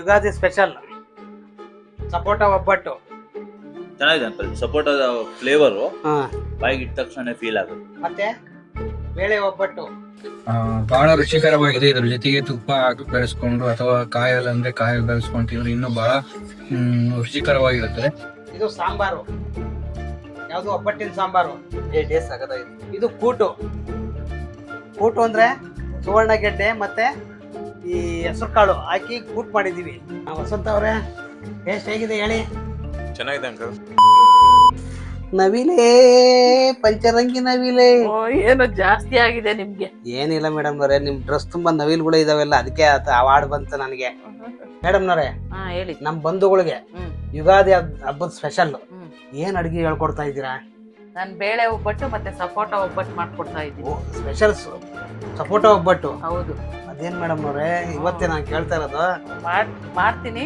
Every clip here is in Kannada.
ಯುಗಾದಿ ಸ್ಪೆಷಲ್ ಸಪೋಟ ಒಬ್ಬಟ್ಟು. ಚೆನ್ನಾಗಿದೆ ಅಂಕಲ್. ಸಪೋಟದ ಫ್ಲೇವರು ಹಾ ಬಾಯಿಗೆ ಇಟ್ಟ ತಕ್ಷಣ ಫೀಲ್ ಆಗುತ್ತೆ. ಮತ್ತೆ ಬೇಳೆ ಒಬ್ಬಟ್ಟು. ಬಹಳ ರುಚಿಕರವಾಗಿದೆ. ಇದ್ರ ಜೊತೆಗೆ ತುಪ್ಪ ಹಾಕಿ ಬೆಳೆಸ್ಕೊಂಡು ಅಥವಾ ಕಾಯಲ್ಲಿ ಅಂದ್ರೆ ಕಾಯಲ್ಲಿ ಬೆಳೆಸ್ಕೊಂಡು ತಿಂದ್ರೆ ಇನ್ನೂ ಬಹಳ ರುಚಿಕರವಾಗಿರುತ್ತದೆ. ಇದು ಸಾಂಬಾರು, ಯಾವುದು ಒಬ್ಬಟ್ಟಿನ ಸಾಂಬಾರು. ಟೇಸ್ಟ್ ಆಗದಾಗಿದೆ. ಇದು ಕೂಟು. ಕೂಟು ಅಂದ್ರೆ ಸುವರ್ಣಗೆಡ್ಡೆ ಮತ್ತೆ ಈ ಹೆಸರು ಕಾಳು ಹಾಕಿ ಕೂಟ್ ಮಾಡಿದೀವಿ. ವಸಂತ ಅವರೇ ಟೇಸ್ಟ್ ಹೇಗಿದೆ ಹೇಳಿ. ಚೆನ್ನಾಗಿದೆ ಅಂಕಲ್. ನವಿಲೆ ಪಂಚರಂಗಿ ನವಿಲೆ. ಏನೋ ಜಾಸ್ತಿ ಆಗಿದೆ ನಿಮ್ಗೆ. ಏನಿಲ್ಲ ಮೇಡಮ್ ನವರೇ, ನಿಮ್ ಡ್ರೆಸ್ ತುಂಬಾ ನವಿಲ್ಗಳು ಇದಾವೆಲ್ಲ, ಅದಕ್ಕೆ ಅವಾರ್ಡ್ ಬಂತು ನನಗೆ. ಮೇಡಮ್ ನವರೇ, ಹೇಳಿ. ನಮ್ ಬಂಧುಗಳಿಗೆ ಹ್ಮ್. ಯುಗಾದಿ ಹಬ್ಬದ ಸ್ಪೆಷಲ್ ಹ್ಮ್. ಏನ್ ಅಡಿಗೆ ಹೇಳ್ಕೊಡ್ತಾ ಇದ್ದೀರಾ? ನಾನ್ ಬೇಳೆ ಒಬ್ಬಟ್ಟು ಮತ್ತೆ ಸಪೋಟ ಒಬ್ಬಟ್ಟು ಮಾಡ್ಕೊಡ್ತಾ ಇದ್ದೀನಿ. ಸ್ಪೆಷಲ್ ಸಪೋಟ ಒಬ್ಬಟ್ಟು. ಹೌದು, ಅದೇನ್ ಮೇಡಮ್ ನವರೇ, ಇವತ್ತೇ ನಾನು ಕೇಳ್ತಾ ಇರೋದು. ಮಾಡ್ತೀನಿ.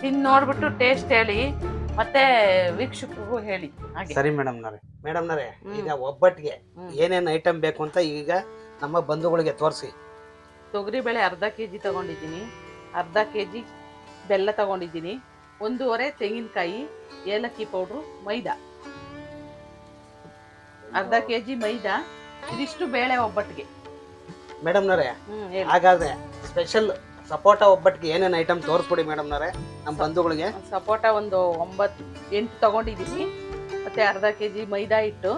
ತಿನ್ ನೋಡ್ಬಿಟ್ಟು ಟೇಸ್ಟ್ ಹೇಳಿ, ಮತ್ತೆ ವೀಕ್ಷಕರಿಗೂ ಹೇಳಿ. ಹಾಗೆ ಸರಿ ಮೇಡಮ್ ನವರೇ, ಈಗ ಒಬ್ಬಟ್ಟಿಗೆ ಏನೇನ್ ಐಟಮ್ ಬೇಕು ಅಂತ ಈಗ ನಮ್ಮ ಬಂಧುಗಳಿಗೆ ತೋರಿಸಿ. ತೊಗರಿ ಬೇಳೆ ಅರ್ಧ ಕೆಜಿ ತಗೊಂಡಿದ್ದೀನಿ, ಅರ್ಧ ಕೆಜಿ ಬೆಲ್ಲ ತಗೊಂಡಿದ್ದೀನಿ, 1.5 ತೆಂಗಿನಕಾಯಿ, ಏಲಕ್ಕಿ ಪೌಡ್ರು, ಮೈದಾ, ಅರ್ಧ ಕೆಜಿ ಮೈದಾ. ಇದಿಷ್ಟು ಬೇಳೆ ಒಬ್ಬಟ್ಟಿಗೆ. ಮೇಡಮ್ ನವರೇ, ಹೇಳಿ. ಹಾಗಾದ್ರೆ ಸ್ಪೆಷಲ್ ಸಪೋಟ ಒಬ್ಬಟ್ಟಿಗೆ ಏನೇನ್ ಐಟಮ್ ತೋರಿಸ್ಬಿಡಿ ಮೇಡಮ್ ನವರೇ ನಮ್ಮ ಬಂಧುಗಳಿಗೆ. ಸಪೋಟ ಒಂದು 8 ತಗೊಂಡಿದ್ದೀನಿ, ಮತ್ತೆ ಅರ್ಧ ಕೆಜಿ ಮೈದಾ ಹಿಟ್ಟು,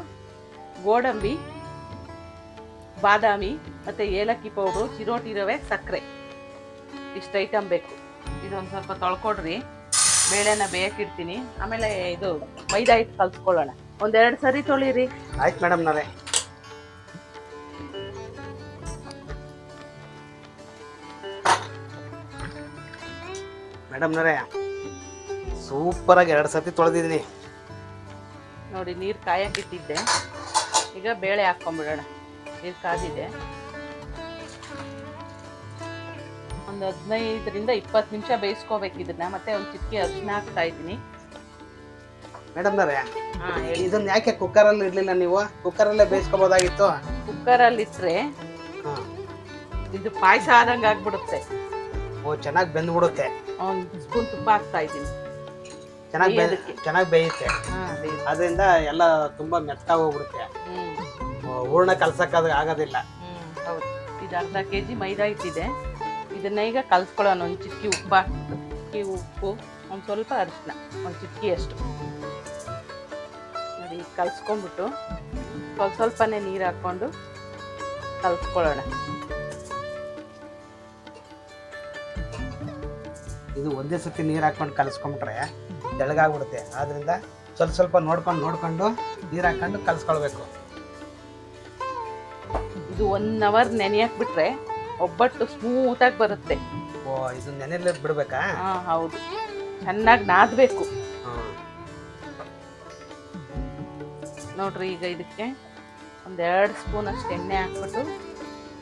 ಗೋಡಂಬಿ, ಬಾದಾಮಿ, ಮತ್ತೆ ಏಲಕ್ಕಿ ಪೌಡ್ರು, ಚಿರೋಟಿ ರವೆ, ಸಕ್ಕರೆ. ಇಷ್ಟು ಐಟಮ್ ಬೇಕು. ಇದೊಂದು ಸ್ವಲ್ಪ ತೊಳ್ಕೊಡ್ರಿ. ಬೇಳೆನ ಬೇಯಕ್ಕಿಡ್ತೀನಿ. ಆಮೇಲೆ ಇದು ಮೈದಾ ಹಿಟ್ಟು ಕಲ್ಸ್ಕೊಳ್ಳೋಣ. 1-2 ಸರಿ ತೊಳಿರಿ. ಆಯ್ತು ಮೇಡಮ್ ನವರೇ. ಮೇಡಮ್ ನವರೇ, ಸೂಪರ್ ಆಗಿ 2 ಸತಿ ತೊಳೆದಿದ್ದೀನಿ. ನೋಡಿ, ನೀರು ಕಾಯಕ್ಕಿಟ್ಟಿದ್ದೆ. ಈಗ ಬೇಳೆ ಹಾಕ್ಕೊಂಡ್ಬಿಡೋಣ. ನೀರು ಕಾದಿದೆ. ಒಂದು 15ರಿಂದ 20 ನಿಮಿಷ ಬೇಯಿಸ್ಕೋಬೇಕು ಇದನ್ನ. ಮತ್ತೆ ಒಂದು ಚಿಟಿಕೆ ಅರಿಶಿನ ಹಾಕ್ತಾ ಇದ್ದೀನಿ. ಮೇಡಮ್ ನವರೇ, ಹೇಳಿ. ಇದನ್ನ ಯಾಕೆ ಕುಕ್ಕರಲ್ಲಿ ಇರ್ಲಿಲ್ಲ ನೀವು? ಕುಕ್ಕರಲ್ಲೇ ಬೇಯಿಸ್ಕೋಬೋದಾಗಿತ್ತು. ಕುಕ್ಕರಲ್ಲಿ ಇಟ್ರೆ ಇದು ಪಾಯಸ ಆದಂಗೆ ಆಗ್ಬಿಡುತ್ತೆ. ಓ, ಚೆನ್ನಾಗಿ ಬೆಂದ್ಬಿಡುತ್ತೆ. 1 ಸ್ಪೂನ್ ತುಪ್ಪ ಹಾಕ್ತಾ ಇದ್ದೀನಿ. ಚೆನ್ನಾಗಿ ಬೇಯುತ್ತೆ. ಅದರಿಂದ ಎಲ್ಲ ತುಂಬಾ ಮೆತ್ತಗೆ ಹೋಗ್ಬಿಡುತ್ತೆ. ಹೂರ್ಣ ಕಲ್ಸಕ್ ಆಗೋದಿಲ್ಲ. ಹೌದು. ಇದು ಅರ್ಧ ಕೆಜಿ ಮೈದಾ ಹಿಟ್ಟಿದೆ. ಇದನ್ನ ಈಗ ಕಲ್ಸ್ಕೊಳ್ಳೋಣ. ಒಂದು ಚಿಟಕಿ ಉಪ್ಪು, ಒಂದು ಸ್ವಲ್ಪ ಅರಿಶಿನ, ಒಂದು ಚಿಟಕಿಯಷ್ಟು ನೋಡಿ. ಕಲ್ಸ್ಕೊಂಡ್ಬಿಟ್ಟು ಸ್ವಲ್ಪನೇ ನೀರು ಹಾಕ್ಕೊಂಡು ಕಲ್ಸ್ಕೊಳ್ಳೋಣ. ಇದು ಒಂದೇ ಸತಿ ನೀರು ಹಾಕೊಂಡು ಕಲ್ಸ್ಕೊಂಡ್ಬಿಟ್ರೆ ತೆಳಗಾಗ್ಬಿಡುತ್ತೆ. ಆದ್ರಿಂದ ಸ್ವಲ್ಪ ನೋಡ್ಕೊಂಡು ನೀರು ಹಾಕೊಂಡು ಕಲ್ಸ್ಕೊಳ್ಬೇಕು. ಇದು 1 ಅವರ್ ನೆನೆಯಕ್ ಬಿಟ್ರೆ ಒಬ್ಬಟ್ಟು ಸ್ಮೂತ್ ಆಗಿ ಬರುತ್ತೆ. ಓ, ಇದು ನೆನೆಯಲ್ಲೇ ಬಿಡ್ಬೇಕಾ? ಹೌದು, ಚೆನ್ನಾಗಿ ನಾದಬೇಕು. ನೋಡ್ರಿ, ಈಗ ಇದಕ್ಕೆ 1-2 ಸ್ಪೂನ್ ಅಷ್ಟು ಎಣ್ಣೆ ಹಾಕ್ಬಿಟ್ಟು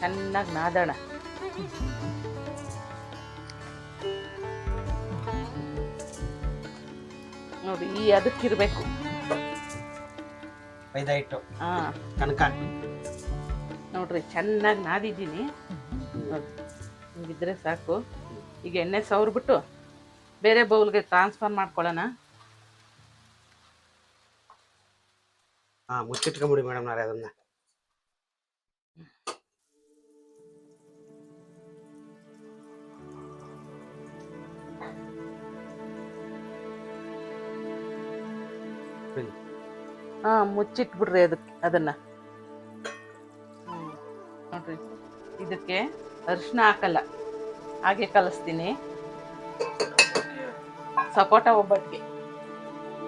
ಚೆನ್ನಾಗಿ ನಾದೋಣ. ನೋಡಿ, ಈ ಅದಕ್ಕಿರ್ಬೇಕು ಮೈದಾ ಹಿಟ್ಟು ಕನಕ. ನೋಡ್ರಿ, ಚೆನ್ನಾಗಿ ನಾದಿದ್ದೀನಿ. ನೋಡಿ, ಹಿಂಗಿದ್ರೆ ಸಾಕು. ಈಗ ಎಣ್ಣೆ ಸವರ್ಬಿಟ್ಟು ಬೇರೆ ಬೌಲ್ಗೆ ಟ್ರಾನ್ಸ್ಫರ್ ಮಾಡ್ಕೊಳ್ಳೋಣ. ಮುಚ್ಚಿಟ್ಕೊಂಬಿಡಿ ಮೇಡಮ್ ನಾಳೆ ಅದನ್ನ. ಮುಚ್ಚಿಟ್ಬಿಡ್ರಿ ಅದನ್ನ. ನೋಡ್ರಿ, ಇದಕ್ಕೆ ಅರಿಶಿನ ಹಾಕಲ್ಲ, ಹಾಗೆ ಕಲಿಸ್ತೀನಿ. ಸಪೋಟ ಒಬ್ಬಟ್ಟಿಗೆ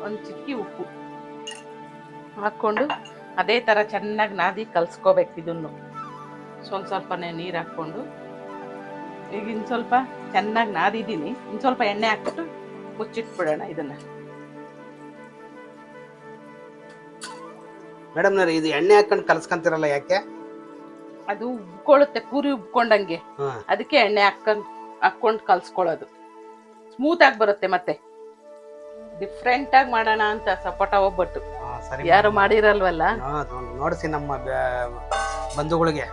1 ಚಿಟಕಿ ಉಪ್ಪು ಹಾಕ್ಕೊಂಡು ಅದೇ ಥರ ಚೆನ್ನಾಗಿ ನಾದಿ ಕಲಿಸ್ಕೋಬೇಕು. ಇದನ್ನು ಸ್ವಲ್ಪನೇ ನೀರು ಹಾಕ್ಕೊಂಡು ಈಗ ಇನ್ನು ಸ್ವಲ್ಪ ಚೆನ್ನಾಗಿ ನಾದಿದ್ದೀನಿ. ಇನ್ನು ಸ್ವಲ್ಪ ಎಣ್ಣೆ ಹಾಕ್ಬಿಟ್ಟು ಮುಚ್ಚಿಟ್ಬಿಡೋಣ ಇದನ್ನು. ಮೇಡಮ್ ನವರೇ, ಇದು ಎಣ್ಣೆ ಹಾಕೊಂಡು ಕಲ್ಸ್ಕೊಂತಿರಲ್ಲ ಯಾಕೆ? ಅದು ಉಬ್ಕೊಳ್ಳುತ್ತೆ, ಕೂರಿ ಉಬ್ಕೊಂಡಂಗೆ. ಅದಕ್ಕೆ ಎಣ್ಣೆ ಹಾಕೊಂಡು ಕಲ್ಸ್ಕೊಳ್ಳೋದು. ಸ್ಮೂತ್ ಆಗಿ ಬರುತ್ತೆ. ಮತ್ತೆ ಡಿಫ್ರೆಂಟ್ ಆಗಿ ಮಾಡೋಣ ಅಂತ ಸಪೋಟ ಒಬ್ಬಟ್ಟು. ಯಾರು ಮಾಡಿರಲ್ವಲ್ಲ, ನೋಡಿಸಿ ನಮ್ಮ ಬಂಧುಗಳಿಗೆ.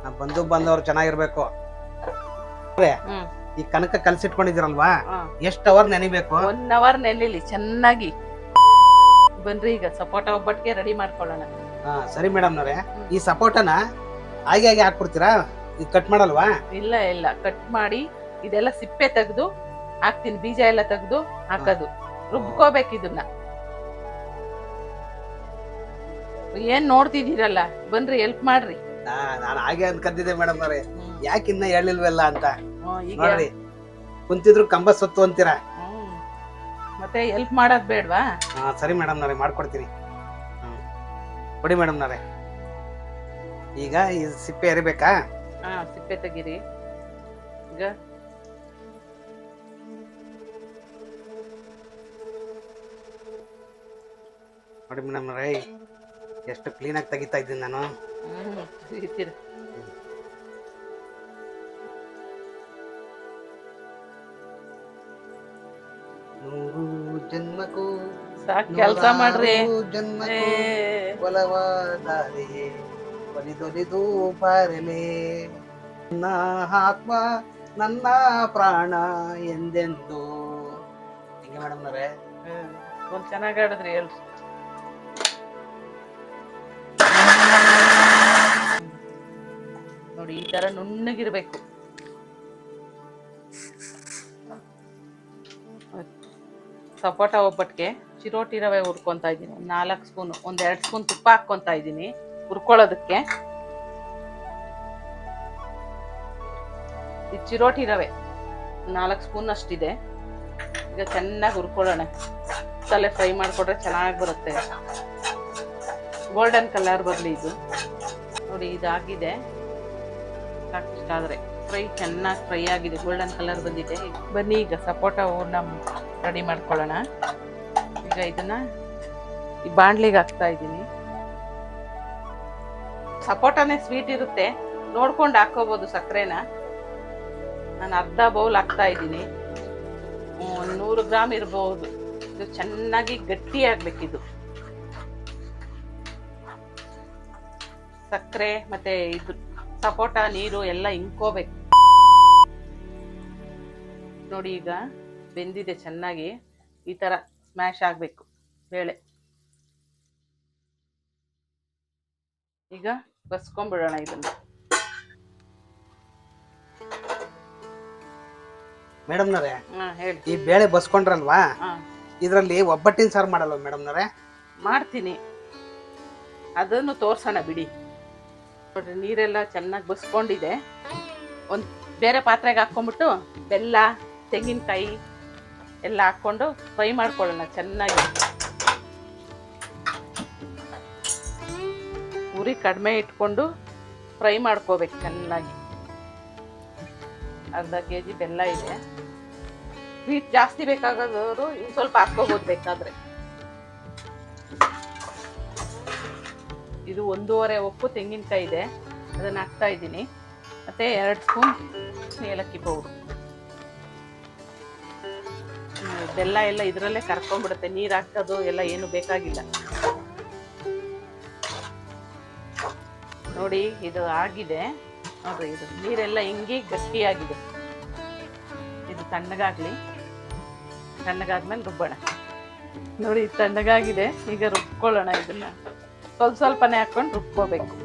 ನಮ್ಮ ಬಂಧು ಬಂದವ್ರು ಚೆನ್ನಾಗಿರ್ಬೇಕು. ಈ ಕನಕ ಕಲ್ಸಿಟ್ಕೊಂಡಿದ್ದೀರಲ್ವಾ ಎಷ್ಟು ಅವರ್ ನೆನಿಬೇಕು? 1 ಅವರ್ ನೆನೆಲಿ ಚೆನ್ನಾಗಿ. ಬನ್ರಿ ಈಗ ಸಪೋಟ ಒಬ್ಬಟ್ಟಿಗೆ ರೆಡಿ ಮಾಡ್ಕೊಳ್ಳೋಣ. ಹಾ ಸರಿ ಮೇಡಮ್ನವ್ರೆ. ಈ ಸಪೋಟನ ಹಾಗೆ ಹಾಗೆ ಹಾಕ್ಬಿಡ್ತೀರಾ? ಇದು ಕಟ್ ಮಾಡಲ್ವಾ? ಇಲ್ಲ ಇಲ್ಲ, ಕಟ್ ಮಾಡಿ ಇದೆಲ್ಲ ಸಿಪ್ಪೆ ತೆಗೆದು ಹಾಕ್ತೀನಿ, ಬೀಜ ಎಲ್ಲ ತೆಗೆದು ಹಾಕೋದು. ರುಬ್ಕೋಬೇಕು ಇದನ್ನ. ಏನ್ ನೋಡ್ತಿದ್ದೀರಲ್ಲ, ಬನ್ರಿ ಹೆಲ್ಪ್ ಮಾಡ್ರಿ. ನಾನು ಹಾಗೆ ಅನ್ಕಂತಿದ್ದೆ ಮೇಡಮ್ನವ್ರೆ, ಯಾಕೆ ಇನ್ನ ಹೇಳಿಲ್ವಲ್ಲ ಅಂತ. ಈಗ ನೋಡ್ರಿ ಕುಂತಿದ್ರು ಕಂಬ ಸೊತ್ತು ಅಂತೀರಾ. ಮತ್ತೆ ಹೆಲ್ಪ್ ಮಾಡೋದ್ ಬೇಡ್ವಾ? ಹಾ ಸರಿ ಮೇಡಮ್ನವ್ರೆ, ಮಾಡ್ಕೊಡ್ತೀನಿ. ಕೊಡಿ ಮೇಡಮ್ನವ್ರೆ. ಈಗ ಈ ಸಿಪ್ಪೆ ಎರಿಬೇಕಾ? ಹಾ ಸಿಪ್ಪೆ ತೆಗೀರಿ. ಈಗ ನೋಡಿ ಮೇಡಮ್ನವ್ರೆ, ಎಷ್ಟು ಕ್ಲೀನಾಗಿ ತೆಗಿತಾ ಇದ್ದೀನಿ ನಾನು. ತೆಗಿತೀರ. ನೂರು ಜನ್ಮಕ್ಕೂ ಸಾಕ್ ಕೆಲ್ಸ ಮಾಡ್ರಿ. ಜನ್ಮಕ್ಕೂ ಒಲವಾದರೆ ಒಲಿದೊಲಿದು ಬಾರಲೆ ನನ್ನ ಆತ್ಮ ನನ್ನ ಪ್ರಾಣ ಎಂದೆಂದು. ಹಿಂಗೆ ಮೇಡಮ್ನವ್ರೆ. ಒಂದ್ ಚೆನ್ನಾಗ್ ಆಡಿದ್ರಿ ಹೇಳ್ರಿ. ನೋಡಿ ಈ ತರ ನುಣ್ಣಗಿರ್ಬೇಕು. ಸಪೋಟ ಒಬ್ಬಟ್ಟಿಗೆ ಚಿರೋಟಿ ರವೆ ಹುರ್ಕೊಂತಾ ಇದ್ದೀನಿ. 4 ಸ್ಪೂನ್, 1-2 ಸ್ಪೂನ್ ತುಪ್ಪ ಹಾಕ್ಕೊಂತಾ ಇದ್ದೀನಿ ಹುರ್ಕೊಳ್ಳೋದಕ್ಕೆ. ಈ ಚಿರೋಟಿ ರವೆ 4 ಸ್ಪೂನ್ ಅಷ್ಟಿದೆ. ಈಗ ಚೆನ್ನಾಗಿ ಹುರ್ಕೊಳ್ಳೋಣ. ತಲೆ ಫ್ರೈ ಮಾಡಿಕೊಟ್ರೆ ಚೆನ್ನಾಗಿ ಬರುತ್ತೆ. ಗೋಲ್ಡನ್ ಕಲರ್ ಬರಲಿ ಇದು. ನೋಡಿ ಇದಾಗಿದೆ. ಸಾಕಿಷ್ಟಾದ್ರೆ ಫ್ರೈ ಚೆನ್ನಾಗಿ ಫ್ರೈ ಆಗಿದೆ, ಗೋಲ್ಡನ್ ಕಲರ್ ಬಂದಿದೆ. ಬನ್ನಿ ಈಗ ಸಪೋಟ ಹೂರ್ಣ ರೆಡಿ ಮಾಡ್ಕೊಳ್ಳೋಣ. ಈಗ ಇದನ್ನ ಈ ಬಾಣ್ಲಿಗೆ ಹಾಕ್ತಾ ಇದ್ದೀನಿ. ಸಪೋಟನೇ ಸ್ವೀಟ್ ಇರುತ್ತೆ, ನೋಡ್ಕೊಂಡು ಹಾಕೋಬಹುದು ಸಕ್ಕರೆನ. ನಾನು ಅರ್ಧ ಬೌಲ್ ಹಾಕ್ತಾ ಇದ್ದೀನಿ. 100 ಗ್ರಾಮ್ ಇರಬಹುದು. ಇದು ಚೆನ್ನಾಗಿ ಗಟ್ಟಿ ಆಗ್ಬೇಕಿದು. ಸಕ್ಕರೆ ಮತ್ತೆ ಇದು ಸಪೋಟ ನೀರು ಎಲ್ಲ ಇಂಕೋಬೇಕು. ನೋಡಿ ಈಗ ಬೆಂದಿದೆ ಚೆನ್ನಾಗಿ. ಈ ತರ ಸ್ಮ್ಯಾಶ್ ಆಗ್ಬೇಕು ಬೇಳೆ. ಈಗ ಬಸ್ಕೊಂಡ್ಬಿಡೋಣ ಇದನ್ನ. ಮೇಡಮ್ನವ್ರೆ, ಹೇಳಿ. ಈ ಬೇಳೆ ಬಸ್ಕೊಂಡ್ರಲ್ವಾ, ಹಾ ಇದ್ರಲ್ಲಿ ಒಬ್ಬಟ್ಟಿನ ಸಾರು ಮಾಡಲ್ವ ಮೇಡಮ್ನವ್ರೆ? ಮಾಡ್ತೀನಿ, ಅದನ್ನು ತೋರ್ಸೋಣ ಬಿಡಿ. ನೋಡ್ರಿ ನೀರೆಲ್ಲ ಚೆನ್ನಾಗಿ ಬಸ್ಕೊಂಡಿದೆ. ಒಂದು ಬೇರೆ ಪಾತ್ರೆಗೆ ಹಾಕ್ಕೊಂಡ್ಬಿಟ್ಟು ಬೆಲ್ಲ, ತೆಂಗಿನಕಾಯಿ ಎಲ್ಲ ಹಾಕ್ಕೊಂಡು ಫ್ರೈ ಮಾಡ್ಕೊಳ್ಳೋಣ ಚೆನ್ನಾಗಿ. ಉರಿ ಕಡಿಮೆ ಇಟ್ಕೊಂಡು ಫ್ರೈ ಮಾಡ್ಕೋಬೇಕು ಚೆನ್ನಾಗಿ. ಅರ್ಧ kg ಬೆಲ್ಲ ಇದೆ. ಸ್ವೀಟ್ ಜಾಸ್ತಿ ಬೇಕಾಗೋದವರು ಇನ್ನು ಸ್ವಲ್ಪ ಹಾಕ್ಕೋಬೋದು ಬೇಕಾದ್ರೆ. ಇದು 1.5 ಒಪ್ಪು ತೆಂಗಿನಕಾಯಿ ಇದೆ, ಅದನ್ನ ಹಾಕ್ತಾ ಇದ್ದೀನಿ. ಮತ್ತೆ 2 ಸ್ಪೂನ್ ಏಲಕ್ಕಿ ಪೌಡ್ರು. ಬೆಲ್ಲ ಎಲ್ಲ ಇದರಲ್ಲೇ ಕರ್ಕೊಂಡ್ಬಿಡುತ್ತೆ, ನೀರು ಹಾಕೋದು ಎಲ್ಲ ಏನು ಬೇಕಾಗಿಲ್ಲ. ನೋಡಿ ಇದು ಆಗಿದೆ. ನೋಡ್ರಿ ಇದು ನೀರೆಲ್ಲ ಹಿಂಗಿ ಗಟ್ಟಿಯಾಗಿದೆ. ಇದು ತಣ್ಣಗಾಗ್ಲಿ. ತಣ್ಣಗಾದ್ಮೇಲೆ ರುಬ್ಬೋಣ. ನೋಡಿ ತಣ್ಣಗಾಗಿದೆ. ಈಗ ರುಬ್ಕೊಳ್ಳೋಣ ಇದನ್ನ. ಸ್ವಲ್ಪನೇ ಹಾಕೊಂಡು ರುಬ್ಕೋಬೇಕು.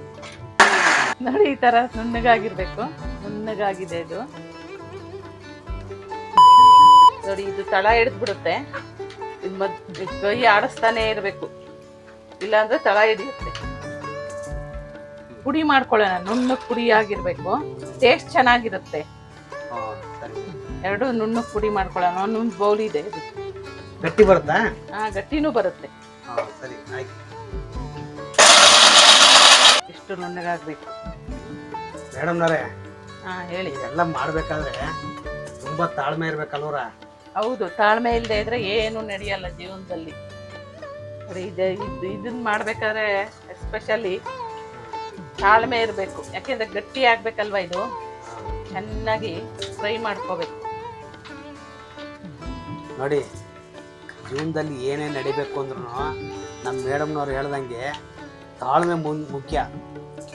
ನೋಡಿ ಈ ತರ ನುಣ್ಣಗಾಗಿರ್ಬೇಕು. ನುಣ್ಣಗಾಗಿದೆ ಇದು. ನೋಡಿ ಇದು ತಳ ಹಿಡಿದು ಬಿಡುತ್ತೆ. ಇದು ಕೈ ಆಡಿಸ್ತಾನೆ ಇರಬೇಕು, ಇಲ್ಲಾಂದ್ರೆ ತಳ ಹಿಡಿಯುತ್ತೆ. ಪುಡಿ ಮಾಡ್ಕೊಳ್ಳೋಣ. ನುಣ್ಣಗೆ ಪುಡಿ ಆಗಿರ್ಬೇಕು, ಟೇಸ್ಟ್ ಚೆನ್ನಾಗಿರುತ್ತೆ. ಎರಡು ನುಣ್ಣಗೆ ಪುಡಿ ಮಾಡ್ಕೊಳ್ಳೋಣ. ಒಂದು ಬೌಲ್ ಇದೆ ಇದು. ಗಟ್ಟಿ ಬರುತ್ತಾ? ಗಟ್ಟಿನೂ ಬರುತ್ತೆ. ಸರಿ ಆಯ್ತು. ಇಷ್ಟು ನುಣ್ಣಗಾಗ್ಬೇಕು. ಮೇಡಮ್ನವ್ರೆ, ಹೇಳಿ. ಎಲ್ಲ ಮಾಡ್ಬೇಕಾದ್ರೆ ತುಂಬಾ ತಾಳ್ಮೆ ಇರ್ಬೇಕಲ್ವರ? ಹೌದು, ತಾಳ್ಮೆ ಇಲ್ಲದೆ ಇದ್ರೆ ಏನು ನಡೆಯಲ್ಲ ಜೀವನದಲ್ಲಿ. ಇದನ್ನ ಮಾಡ್ಬೇಕಾದ್ರೆ ಎಸ್ಪೆಷಲಿ ತಾಳ್ಮೆ ಇರಬೇಕು. ಯಾಕೆಂದ್ರೆ ಗಟ್ಟಿ ಆಗ್ಬೇಕಲ್ವಾ, ಇದು ಚೆನ್ನಾಗಿ ಫ್ರೈ ಮಾಡ್ಕೋಬೇಕು. ನೋಡಿ, ಜೀವನದಲ್ಲಿ ಏನೇ ನಡಿಬೇಕು ಅಂದ್ರೂ ನಮ್ಮ ಮೇಡಮ್ನವ್ರು ಹೇಳ್ದಂಗೆ ತಾಳ್ಮೆ ಮುಖ್ಯ.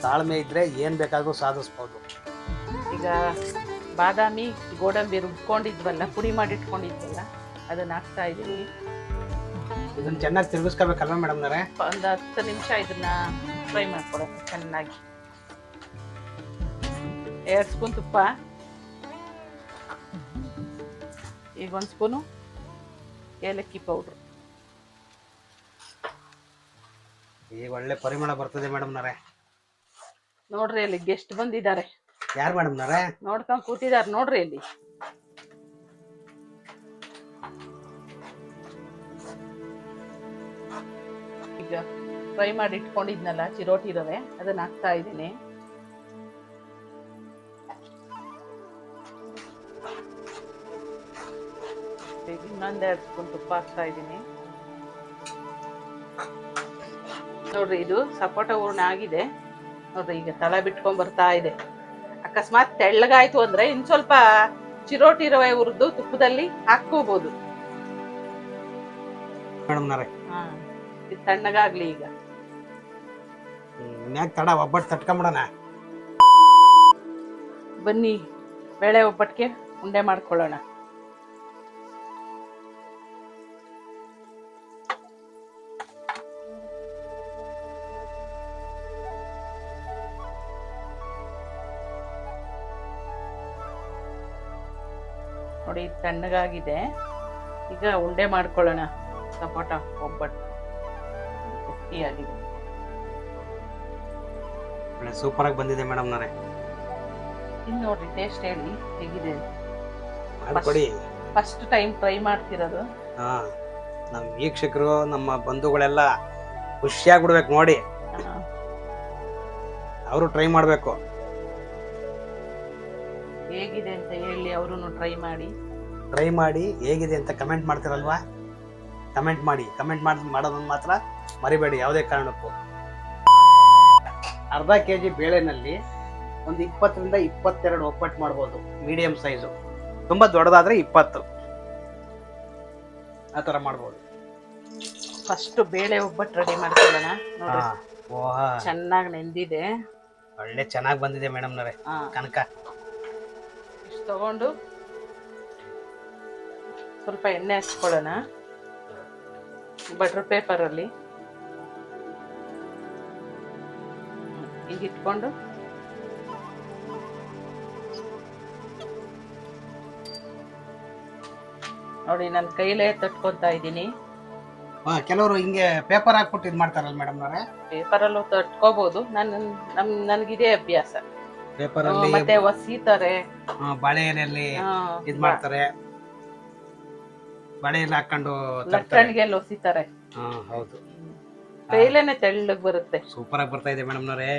ತಾಳ್ಮೆ ಇದ್ರೆ ಏನು ಬೇಕಾದ್ರೂ ಸಾಧಿಸ್ಬೋದು. ಈಗ ಬಾದಾಮಿ ಗೋಡಂಬಿ ರುಬ್ಕೊಂಡಿದ್ವಲ್ಲ, ಪುಡಿ ಮಾಡಿ ಇಟ್ಕೊಂಡಿದ್ವಲ್ಲ, ಅದನ್ನ ಹಾಕ್ತಾ ಇದ್ದೀನಿ. ಇದನ್ನ ಚೆನ್ನಾಗಿ ತಿರುಗಿಸ್ಕೋಬೇಕಲ್ವ ಮೇಡಮ್ನವ್ರೆ? ಒಂದು 10 ನಿಮಿಷ ಇದನ್ನ ಫ್ರೈ ಮಾಡ್ಕೊಡೋದು ಚೆನ್ನಾಗಿ. 2 ಸ್ಪೂನ್ ತುಪ್ಪ, ಈಗ 1 ಸ್ಪೂನು ಏಲಕ್ಕಿ ಪೌಡ್ರು. ಈಗ ಒಳ್ಳೆ ಪರಿಮಳ ಬರ್ತದೆ ಮೇಡಮ್ನವ್ರೆ. ನೋಡ್ರಿ ಅಲ್ಲಿ ಗೆಸ್ಟ್ ಬಂದಿದ್ದಾರೆ. ಯಾರು ಮೇಡಮ್ನವ್ರೆ? ನೋಡ್ಕೊಂಡ್ ಕೂತಿದಾರೆ ನೋಡ್ರಿ ಅಲ್ಲಿ. ಈಗ ಫ್ರೈ ಮಾಡಿ ಇಟ್ಕೊಂಡಿದ್ನಲ್ಲ ಚಿರೋಟಿ ರವೆ, ಅದನ್ನ ಹಾಕ್ತಾ ಇದ್ದೀನಿ. ಇನ್ನೊಂದ್ 2 ಸ್ಪೂನ್ ತುಪ್ಪ ಹಾಕ್ತಾ ಇದ್ದೀನಿ. ನೋಡ್ರಿ ಇದು ಸಪೋಟ ಹೂರ್ಣ ಆಗಿದೆ ನೋಡ್ರಿ. ಈಗ ತಳ ಬಿಟ್ಕೊಂಡ್ ಬರ್ತಾ ಇದೆ. ಅಕಸ್ಮಾತ್ ತೆಳ್ಳಗಾಯ್ತು ಅಂದ್ರೆ ಇನ್ ಸ್ವಲ್ಪ ಚಿರೋಟಿ ರವೆ ಹುರಿದು ತುಪ್ಪದಲ್ಲಿ ಹಾಕೋಬಹುದು. ಮೇಡಮ್ನವ್ರೆ ಇದು ತಣ್ಣಗಾಗ್ಲಿ. ಈಗ ಮ್ಯಾಗ ತಡ ಒಬ್ಬಟ್ಟು ತಟ್ಕೊಂಬಿಡೋಣ. ಬನ್ನಿ ಬೇಳೆ ಒಬ್ಬಟ್ಟಿಗೆ ಉಂಡೆ ಮಾಡ್ಕೊಳ್ಳೋಣ. ನೋಡಿ ತಣ್ಣಗಾಗಿದೆ. ಈಗ ಉಂಡೆ ಮಾಡ್ಕೊಳ್ಳೋಣ. ಸಪೋಟ ಒಬ್ಬಟ್ಟು ಗಟ್ಟಿಯಾಗಿದೆ. ಒಳ್ಳೆ ಸೂಪರ್ ಆಗಿ ಬಂದಿದೆ ಮೇಡಮ್ನವ್ರೆ. ಇನ್ನು ನೋಡ್ರಿ ಟೇಸ್ಟ್ ಹೇಳಿ ಹೇಗಿದೆ. ಮಾಡ್ಕೊಡಿ. ಫಸ್ಟ್ ಟೈಮ್ ಟ್ರೈ ಮಾಡ್ತಿರೋದು. ಹಾ, ನಮ್ಮ ವೀಕ್ಷಕರು ನಮ್ಮ ಬಂಧುಗಳೆಲ್ಲ ಖುಷಿಯಾಗ್ಬಿಡ್ಬೇಕು ನೋಡಿ. ಅವರು ಟ್ರೈ ಮಾಡಬೇಕು. ಹೇಗಿದೆ ಅಂತ ಹೇಳಿ ಅವರು ಟ್ರೈ ಮಾಡಿ ಹೇಗಿದೆ ಅಂತ ಕಮೆಂಟ್ ಮಾಡ್ತಿರಲ್ವಾ? ಕಮೆಂಟ್ ಮಾಡೋದನ್ನ ಮಾತ್ರ ಮರಿಬೇಡಿ ಯಾವುದೇ ಕಾರಣಕ್ಕೂ. ಅರ್ಧ ಕೆಜಿ ಬೇಳೆನಲ್ಲಿ ಒಂದು 20 ರಿಂದ 22 ಒಬ್ಬಟ್ಟು ಮಾಡ್ಬೋದು. ಮೀಡಿಯಂ ಸೈಜು, ತುಂಬಾ ದೊಡ್ಡದಾದ್ರೆ 20 ಆ ಥರ ಮಾಡ್ಬೋದು. ಫಸ್ಟ್ ಬೇಳೆ ಒಬ್ಬಟ್ಟು ರೆಡಿ ಮಾಡ್ಕೊಳ್ಳೋಣ. ನೋಡ್ರಿ ಚೆನ್ನಾಗಿ ನೆಂದಿದೆ. ಒಳ್ಳೆ ಚೆನ್ನಾಗಿ ಬಂದಿದೆ ಮೇಡಮ್ನವ್ರೆ. ಕನಕ ಇಷ್ಟು ತಗೊಂಡು ಸ್ವಲ್ಪ ಎಣ್ಣೆ ಹಚ್ಕೊಳ್ಳೋಣ ಬಟರ್ ಪೇಪರಲ್ಲಿ. ಈಗ ಇಟ್ಕೊಂಡು ನೋಡಿ ನನ್ನ ಕೈಲೇ ತಟ್ಕೊತಾ ಇದ್ದೀನಿ. ಕೆಲವರು ಹಿಂಗೆ ಪೇಪರ್ ಹಾಕ್ಬಿಟ್ಟು ಇದು ಮಾಡ್ತಾರಲ್ಲ ಮೇಡಮ್ನವ್ರೆ? ಪೇಪರಲ್ಲೂ ತಟ್ಕೋಬಹುದು. ನನ್ಗಿದೇ ಅಭ್ಯಾಸ. ಪೇಪರ್ ಅಲ್ಲಿ ಮತ್ತೆ ಒಸಿತಾರೆ, ಬಾಳೆ ಎಲೆಯಲ್ಲಿ ಇದು ಮಾಡ್ತಾರೆ. ಬಾಳೆ ಎಲೆ ಹಾಕೊಂಡು ಲಟ್ಟಣಿಗೆ ಒಸಿತಾರೆ. ಹೌದು, ಕೈಲೇನೆ ತೆಳ್ಳಗ್ ಬರುತ್ತೆ. ಸೂಪರ್ ಆಗಿ ಬರ್ತಾ ಇದೆ ಮೇಡಮ್ನವ್ರೆ.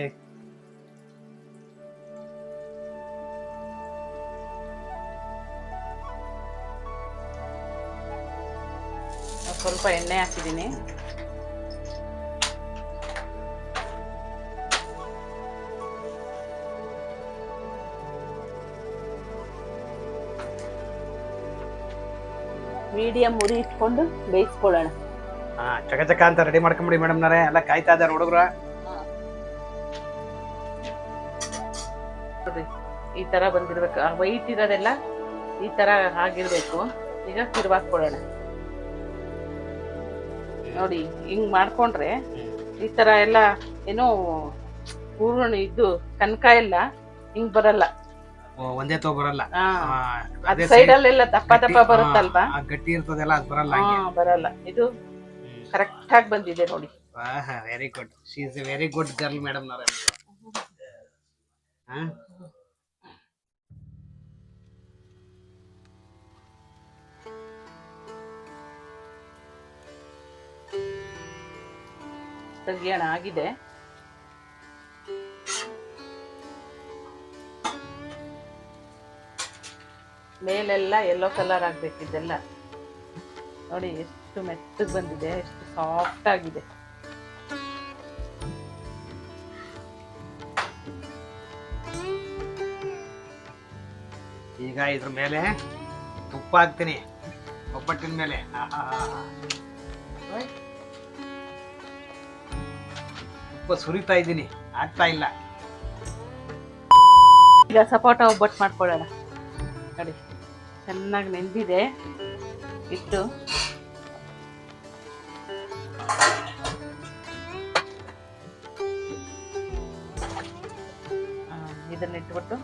ಸ್ವಲ್ಪ ಎಣ್ಣೆ ಹಾಕಿದ್ದೀನಿ. ಮೀಡಿಯಂ ಉರಿ ಇಟ್ಕೊಂಡು ಬೇಯಿಸ್ಕೊಳ್ಳೋಣ. ಚಕ ಅಂತ ರೆಡಿ ಮಾಡ್ಕೊಂಬಿಡಿ ಮೇಡಮ್ನವ್ರೆ. ಎಲ್ಲ ಕಾಯ್ತಾ ಇದ್ದಾರೆ ಹುಡುಗರು. ನೋಡ್ರಿ ಈ ತರ ಬಂದಿರ್ಬೇಕು. ವೈಟ್ ಇರೋದೆಲ್ಲ ಈ ತರ ಆಗಿರ್ಬೇಕು. ಈಗ ತಿರುವಾಕೊಳ್ಳೋಣ. ನೋಡಿ ಹಿಂಗ್ ಮಾಡ್ಕೊಂಡ್ರೆ ಈ ತರ ಎಲ್ಲ ಏನೋ ಹೂರ್ಣ ಇದು ಕನಕ ಎಲ್ಲ ಹಿಂಗ್ ಬರಲ್ಲ. ಒಂದೇ ತೋ ಬರಲ್ಲ. ಅದ್ ಸೈಡ್ ಅಲ್ಲೆಲ್ಲ ದಪ್ಪ ದಪ್ಪ ಬರುತ್ತಲ್ವಾ, ಗಟ್ಟಿ ಇರ್ತದಲ್ಲ, ಅದು ಬರಲ್ಲ. ಬರಲ್ಲ. ಇದು ಕರೆಕ್ಟ್ ಆಗಿ ಬಂದಿದೆ ನೋಡಿ. Very good. She is a very good girl ಮೇಡಮ್ನವ್ರೆ. ತೆಗಿಯೋಣ. ಆಗಿದೆ. ಮೇಲೆಲ್ಲ ಯೆಲ್ಲೋ ಕಲರ್ ಆಗ್ಬೇಕಿದ್ದೆಲ್ಲ. ನೋಡಿ ಎಷ್ಟು ಮೆತ್ತಗೆ ಬಂದಿದೆ, ಎಷ್ಟು ಸಾಫ್ಟ್ ಆಗಿದೆ. ಈಗ ಇದ್ರ ಮೇಲೆ ತುಪ್ಪ ಹಾಕ್ತೀನಿ, ಒಬ್ಬಟ್ಟಿನ ಮೇಲೆ. ತುಪ್ಪ ಸುರಿತಾ ಇದ್ದೀನಿ, ಆಗ್ತಾ ಇಲ್ಲ. ಈಗ ಸಪೋಟ ಒಬ್ಬಟ್ಟು ಮಾಡ್ಕೊಳ್ಳೋಣ. ಕಡಿ ಚೆನ್ನಾಗಿ ನೆಂದಿದೆ ಇಟ್ಟು ಇದನ್ನ ಇಟ್ಬಿಟ್ಟು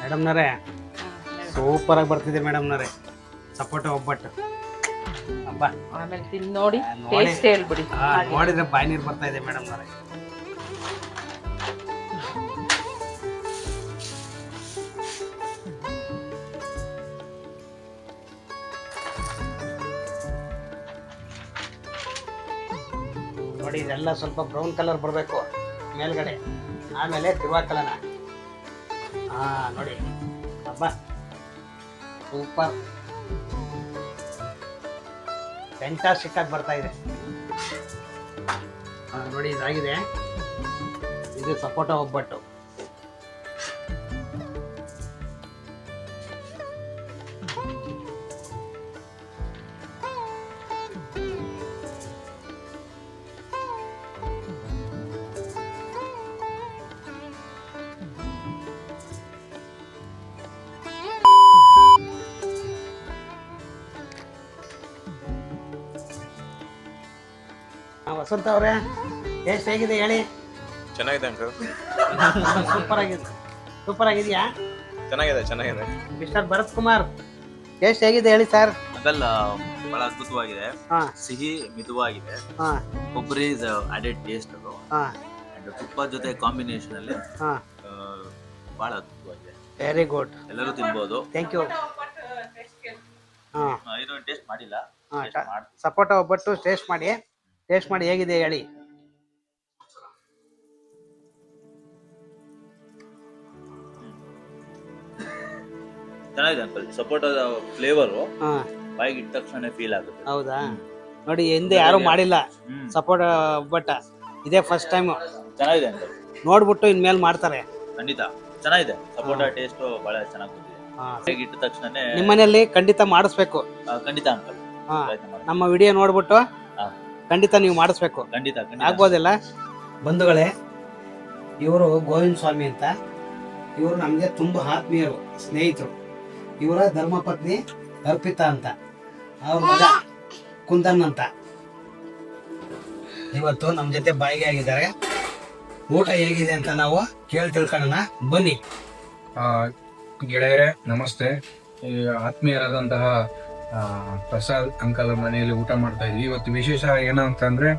ಮೇಡಮ್ನವರೇ ಸೂಪರ್ ಆಗಿ ಬರ್ತಿದೆ ಮೇಡಮ್ನವರೇ ಸಪೋಟ ಒಬ್ಬಟ್ಟು ಅಬ್ಬಾ ಆಮೇಲೆ ತಿಂದು ನೋಡಿ ನೋಡಿ. ಟೇಸ್ಟ್ ಹೇಳ್ಬಿಡಿ ನೋಡಿದ್ರೆ ಬಾಯಿ ನೀರು ಬರ್ತಾ ಇದೆ ಮೇಡಮ್ನವರೇ. ನೋಡಿ ಇದೆಲ್ಲ ಸ್ವಲ್ಪ ಬ್ರೌನ್ ಕಲರ್ ಬರಬೇಕು ಮೇಲ್ಗಡೆ, ಆಮೇಲೆ ತಿರುವಾಕಲನ. ಹಾ ನೋಡಿ ಅಬ್ಬಾ ಸೂಪರ್ ಫ್ಯಾಂಟಾಸ್ಟಿಕ್ ಆಗಿ ಬರ್ತಾ ಇದೆ. ನೋಡಿ ಇದಾಗಿದೆ, ಇದು ಸಪೋಟ ಒಬ್ಬಟ್ಟು. ವಸಂತ ಅವರೇ ಟೇಸ್ಟ್ ಹೇಗಿದೆ ಹೇಳಿ? ಚೆನ್ನಾಗಿದೆ ಅಂಕಲ್. ಸೂಪರ್ ಆಗಿದೆಯಾ? ಚೆನ್ನಾಗಿದೆ. ಮಿಸ್ಟರ್ ಭರತ್ ಕುಮಾರ್ ಟೇಸ್ಟ್ ಹೇಗಿದೆ ಹೇಳಿ ಸರ್? ಅದೆಲ್ಲ ಬಹಳ ಅದ್ಭುತವಾಗಿದೆ. ಹಾ ಸಿಹಿ ಮಿತವಾಗಿದೆ. ಹಾ ಕೊಬ್ಬರಿ ಅಡೆಡ್ ಟೇಸ್ಟ್ ಅದು. ಹಾ ಅಂಡ್ ತುಪ್ಪದ ಜೊತೆ ಕಾಂಬಿನೇಷನ್ ಅಲ್ಲಿ ಹಾ ಬಹಳ ಅದ್ಭುತವಾಗಿದೆ. ವೆರಿ ಗುಡ್, ಎಲ್ಲರೂ ತಿನ್ಬೋದು. Thank you. ಹಾ ಇದು ಟೇಸ್ಟ್ ಮಾಡಿಲ್ಲ. ಹಾ Taste ಮಾಡ್ತೀನಿ. ಸಪೋಟ ಒಬ್ಬಟ್ಟು ಟೇಸ್ಟ್ ಮಾಡಿ ಹೇಗಿದೆ ಹೇಳಿ? ಚೆನ್ನಾಗಿದೆ ಅಂಕಲ್. ಸಪೋಟದ ಫ್ಲೇವರ್ ಹಾ ಬಾಯಿಗೆ ಇಟ್ಟ ತಕ್ಷಣ ಫೀಲ್ ಆಗುತ್ತೆ. ಹೌದಾ? ನೋಡಿ ಹಿಂದೆ ಯಾರು ಮಾಡಿಲ್ಲ ಸಪೋಟ ಒಬ್ಬಟ್ಟ, ಇದೇ ಫಸ್ಟ್ ಟೈಮ್. ಚೆನ್ನಾಗಿದೆ ಅಂಕಲ್. ನೋಡ್ಬಿಟ್ಟು ಇನ್ಮೇಲೆ ಮಾಡ್ತಾರೆ ಖಂಡಿತ ಚೆನ್ನಾಗಿದೆ. ಸಪೋಟ ಟೇಸ್ಟ್ ಬಹಳ ಚೆನ್ನಾಗಿ ಬಂದಿದೆ. ಹಾ, ಬಾಯಿಗೆ ಇಟ್ಟ ತಕ್ಷಣ ನಿಮ್ಮನೇಲಿ ಖಂಡಿತ ಮಾಡಿಸ್ಬೇಕು. ಖಂಡಿತ ಅಂಕಲ್. ಹಾ ಪ್ರಯತ್ನ ಮಾಡಿ. ನಮ್ಮ ವಿಡಿಯೋ ನೋಡ್ಬಿಟ್ಟು ಹಾ. ಖಂಡಿತ ನೀವು ಮಾಡಿಸ್ಬೇಕು. ಖಂಡಿತ ಆಗ್ಬೋದಿಲ್ಲ? ಬಂಧುಗಳೇ, ಇವರು ಗೋವಿಂದ ಸ್ವಾಮಿ ಅಂತ, ಇವರು ನಮಗೆ ತುಂಬಾ ಆತ್ಮೀಯರು, ಸ್ನೇಹಿತರು. ಇವರ ಧರ್ಮಪತ್ನಿ ಅರ್ಪಿತಾ ಅಂತ, ಅವ್ರ ಮಗ ಕುಂದನ್ ಅಂತ ಇವತ್ತು ನಮ್ಮ ಜೊತೆ ಬಾಯಿಗೆ ಆಗಿದ್ದಾರೆ. ಊಟ ಹೇಗಿದೆ ಅಂತ ನಾವು ಕೇಳಿ ತಿಳ್ಕೊಳ್ಳೋಣ ಬನ್ನಿ. ಗೆಳೆಯರೇ ನಮಸ್ತೆ. ಈ ಆತ್ಮೀಯರಾದಂತಹ ಪ್ರಸಾದ್ ಅಂಕಲ್ ಮನೆಯಲ್ಲಿ ಊಟ ಮಾಡ್ತಾ ಇದ್ವಿ. ಇವತ್ತು ವಿಶೇಷ ಏನಂತಂದ್ರೆ,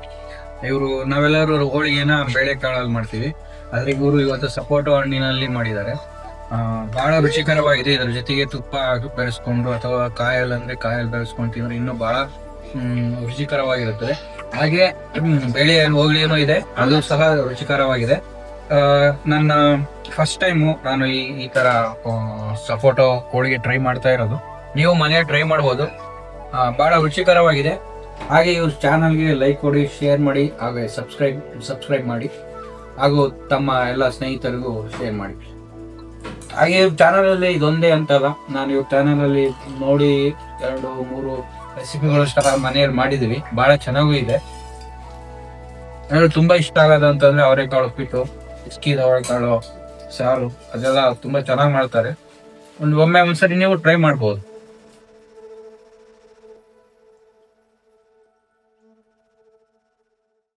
ಇವರು ನಾವೆಲ್ಲರೂ ಹೋಳಿಗೆನ ಬೇಳೆಕಾಳಲ್ಲಿ ಮಾಡ್ತೀವಿ, ಆದ್ರೆ ಇವರು ಇವತ್ತು ಸಪೋಟೊ ಹಣ್ಣಿನಲ್ಲಿ ಮಾಡಿದ್ದಾರೆ. ಬಹಳ ರುಚಿಕರವಾಗಿದೆ. ಇದರ ಜೊತೆಗೆ ತುಪ್ಪ ಬೆರೆಸ್ಕೊಂಡು ಅಥವಾ ಕಾಯಲ್ಲಿ ಬೆರೆಸ್ಕೊಂಡು ತಿಂದ್ರೆ ಇನ್ನೂ ಬಹಳ ರುಚಿಕರವಾಗಿರುತ್ತದೆ. ಹಾಗೆ ಬೇಳೆ ಹೋಳಿಗೆನೂ ಇದೆ, ಅದು ಸಹ ರುಚಿಕರವಾಗಿದೆ. ನನ್ನ ಫಸ್ಟ್ ಟೈಮು ನಾನು ಈ ತರ ಸಪೋಟೊ ಹೋಳಿಗೆ ಟ್ರೈ ಮಾಡ್ತಾ ಇರೋದು. ನೀವು ಮನೆಯಲ್ಲಿ ಟ್ರೈ ಮಾಡ್ಬೋದು, ಬಹಳ ರುಚಿಕರವಾಗಿದೆ. ಹಾಗೆ ಇವ್ರ ಚಾನಲ್ಗೆ ಲೈಕ್ ಕೊಡಿ, ಶೇರ್ ಮಾಡಿ, ಹಾಗೆ ಸಬ್ಸ್ಕ್ರೈಬ್ ಮಾಡಿ, ಹಾಗೂ ತಮ್ಮ ಎಲ್ಲ ಸ್ನೇಹಿತರಿಗೂ ಶೇರ್ ಮಾಡಿ. ಹಾಗೆ ಇವ್ರ ಚಾನಲಲ್ಲಿ ಇದೊಂದೇ ಅಂತಲ್ಲ, ನಾನು ಇವ್ರ ಚಾನಲಲ್ಲಿ ನೋಡಿ 2-3 ರೆಸಿಪಿಗಳು ಸಹ ಮನೆಯಲ್ಲಿ ಮಾಡಿದೀವಿ, ಬಹಳ ಚೆನ್ನಾಗೂ ಇದೆ. ತುಂಬಾ ಇಷ್ಟ ಆಗೋದು ಅಂತಂದ್ರೆ ಅವರೆಕಾಳು ಉಪ್ಪಿಟ್ಟು, ಇಸ್ಕಿದ ಅವರೆಕಾಳು ಸಾರು, ಅದೆಲ್ಲ ತುಂಬಾ ಚೆನ್ನಾಗಿ ಮಾಡ್ತಾರೆ. ಒಂದ್ಸರಿ ನೀವು ಟ್ರೈ ಮಾಡ್ಬೋದು.